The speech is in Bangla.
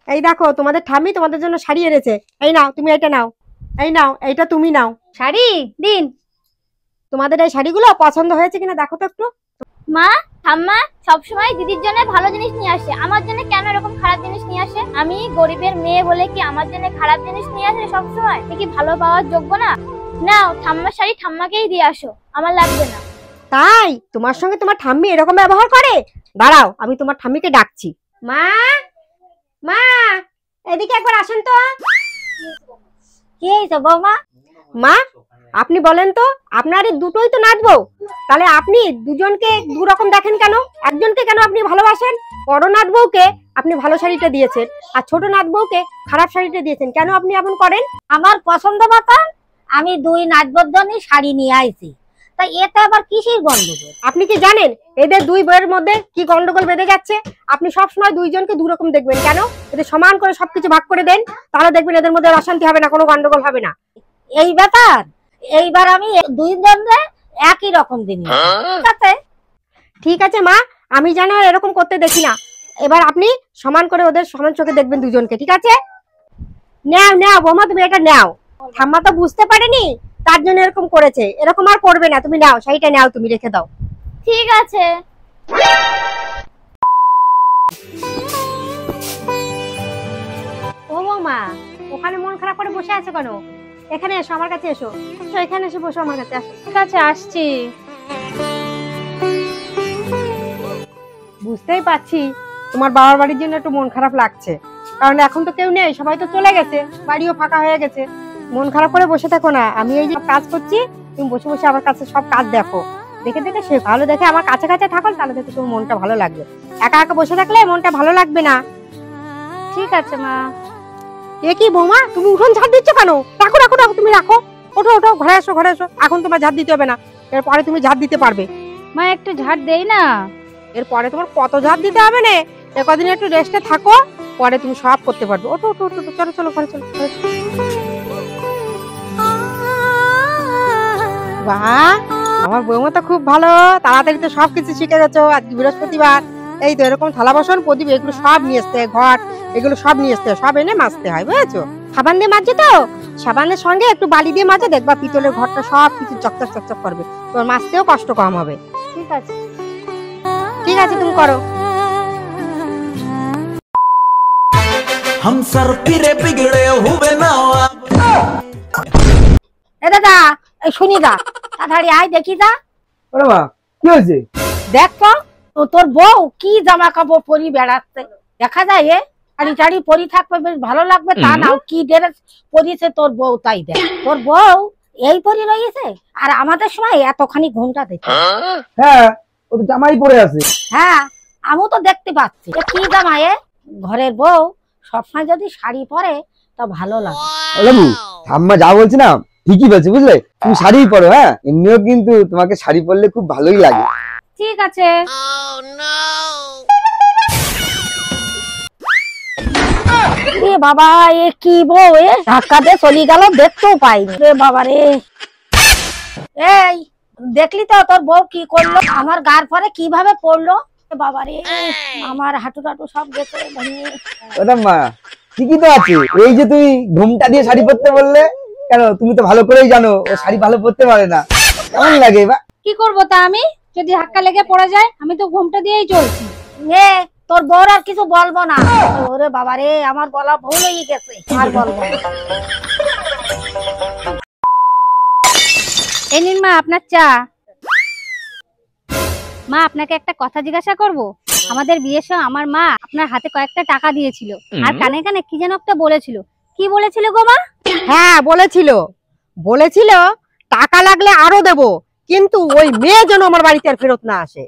এই দেখো তোমাদের ঠাম্মি তোমাদের জন্য শাড়ি এনেছে। এই নাও, তুমি এটা নাও। এই নাও, এইটা তুমি নাও। শাড়ি দিন। তোমাদের এই শাড়িগুলো পছন্দ হয়েছে কিনা দেখো তো একটু। মা, ঠাম্মা সবসময় দিদির জন্য ভালো জিনিস নিয়ে আসে, আমার জন্য কেন এরকম খারাপ জিনিস নিয়ে আসে? আমি গরিবের মেয়ে বলে কি আমার জন্য খারাপ জিনিস নিয়ে আসে সবসময়? কি ভালো পাওয়ার যোগ্য না? নাও, ঠাম্মার শাড়ি ঠাম্মাকেই দিয়ে আসো, আমার লাগবে না। তাই তোমার সঙ্গে তোমার ঠাম্মি এরকম ব্যবহার করে? দাঁড়াও, আমি তোমার ঠাম্মিকে ডাকছি। মা, মা, এদিকে একবার আসেন তো। কি হয়েছে বৌমা? মা, আপনি বলেন তো, আপনার এই দুটোই তো নাচবো, তাহলে আপনি দুজনকে দু রকম দেখেন কেন? একজনকে কেন আপনি ভালোবাসেন? বড় নাচবউকে আপনি ভালো শাড়িটা দিয়েছেন, আর ছোট নাচবউকে খারাপ শাড়িটা দিয়েছেন। কেন আপনি এমন করেন? আমার পছন্দ মতো আমি দুই নাচবার জন্য শাড়ি নিয়ে আইছি, তাই এতে আবার কিসের গন্ডগোল? আপনি কি জানেন এদের দুই বইয়ের মধ্যে কি গন্ডগোল বেঁধে যাচ্ছে? আপনি সবসময় দুইজনকে দু রকম দেখবেন কেন? এদের সমান করে সবকিছু ভাগ করে দেন, তাহলে দেখবেন এদের মধ্যে অশান্তি হবে না, কোনো গন্ডগোল হবে না। এই ব্যাপার, এইবার আমি দুইজনকে একই রকম দিন। ঠিক আছে মা, আমি জানো এরকম করতে দেখি না। এবার আপনি সমান করে ওদের সমান চোখে দেখবেন দুজনকে, ঠিক আছে? নাও নাও বৌমা, তুমি এটা নাও। ঠাম্মা তো বুঝতে পারেনি, তার জন্য এরকম করেছে। এরকম আর করবে না। তুমি নাও, শাড়িটা নাও, তুমি রেখে দাও। ঠিক আছে। ও বৌমা, ওখানে মন খারাপ করে বসে আছো কেন? এখানে এসো, আমার কাছে এসো। এখানে এসে বসো আমার কাছে। আসো। ঠিক আছে, আসছি। বুঝতেই পারছি তোমার বাবার বাড়ির জন্য একটু মন খারাপ লাগছে, কারণ এখন তো কেউ নেই, সবাই তো চলে গেছে, বাড়িও ফাঁকা হয়ে গেছে। মন খারাপ করে বসে থাকো না, আমি এই যে কাজ করছি, তুমি বসে বসে আমার কাছে সব কাজ দেখো, দেখে দেখে সে ভালো দেখে আমার কাছে কাছে থাকো, তাহলে দেখে তোমার মনটা ভালো লাগবে। একা একা বসে থাকলে মনটা ভালো লাগবে না। ঠিক আছে মা। এ কি বৌমা, তুমি উঠোন ঝাড় দিচ্ছ কেন? রাখো রাখো রাখো, তুমি রাখো। ওঠো ওঠো, ঘরে এসো ঘরে এসো। এখন তোমার ঝাড় দিতে হবে না, এরপরে তুমি ঝাড় দিতে পারবে। মা, একটু ঝাড় দেই না? এরপরে তোমার কত ঝাড় দিতে হবে না, কদিন একটু রেস্টে থাকো, পরে তুমি সব করতে পারবে। ওঠো ওঠো ওঠো, চলো চলো ঘরে চলো। বাহ, আমার বৌমা তো খুব ভালো, তাড়াতাড়ি তো সবকিছু শিখে গেছো। আজকে বৃহস্পতিবার, এই তো এরকম থালা বাসন প্রদীপ এগুলো সব নিয়ে আসতে, ঘট এগুলো সব নিয়ে আসতে, সব এনে মাজতে হয়, বুঝেছো? সাবান দিয়ে মাজছে তো, সাবানের সঙ্গে একটু বালি দিয়ে মাজে, দেখবা পিতলের ঘরটা সব কিছু চকচক চকচক করবে, তোমার মাজতেও কষ্ট কম হবে। ঠিক আছে। ঠিক আছে, তুমি করো। हम सर फिरे बिगड़े हुए ना। এ দাদা, এই শুনি দা, তাড়াতাড়ি আয় দেখি দা। ওরে মা, কি হয়েছে? দেখ তো তোর বউ কি জামা কাপড় পরি বেড়াচ্ছে, দেখা যায় এ শাড়ি টাড়ি পরি থাকবে, বেশ ভালো লাগবে, তা নাও কি ড্রেস পরিছে তোর বউ, তাই দেখ তোর বউ এই পরি রয়েছে, আর আমাদের সময় এতখানি ঘুমটা দিত। হ্যাঁ, ও তো জামাই পরে আছে। হ্যাঁ, আমিও তো দেখতে পাচ্ছি। এ কি জামা এ? ঘরের বউ সবসময় যদি শাড়ি পরে তা ভালো লাগে। বাবু, ঠাম্মা যা বলছে না ঠিকই বলছে, বুঝলে? তুমি শাড়ি পরো, হ্যাঁ, এমনিও কিন্তু তোমাকে শাড়ি পরলে খুব ভালোই লাগে। ঠিক আছে। এ বাবা, এ কি বউ, এ ধাক্কা দিয়ে চলে গেল, দেখতেও পাইনি রে বাবা রে। এই দেখলি তো তোর বউ কি করলো, আমার গার পরে কিভাবে পড়লো, বাবা রে, আমার হাঁটু টাটু সব গেছে ভেঙে। ওটা মা ঠিকই তো আছে, এই যে তুমি ঘুমটা দিয়ে শাড়ি পরতে বললে, কেন তুমি তো ভালো করেই জানো ও শাড়ি ভালো পরতে পারে না, কেমন লাগে বা? কি করবো তা আমি, যদি ধাক্কা লেগে পড়ে যায়, আমি তো ঘুমটা দিয়েই চলছি। নে তোর বউর আর কিছু বলবো না। ওরে বাবা রে, আমার বলা ভুল হয়ে গেছে, আর বলবো না। এই নিন মা আপনার চা। মা, আপনাকে একটা কথা জিজ্ঞাসা করব। আমাদের বিয়ের সময় আমার মা আপনার হাতে কয়েকটা টাকা দিয়েছিল, আর কানে কানে কি যেন একটা বলেছিল। কি বলেছিল গো মা? হ্যাঁ, বলেছিল বলেছিল টাকা লাগলে আরো দেবো, কিন্তু ওই মেয়ে যেন আমার বাড়িতে আর ফেরত না আসে।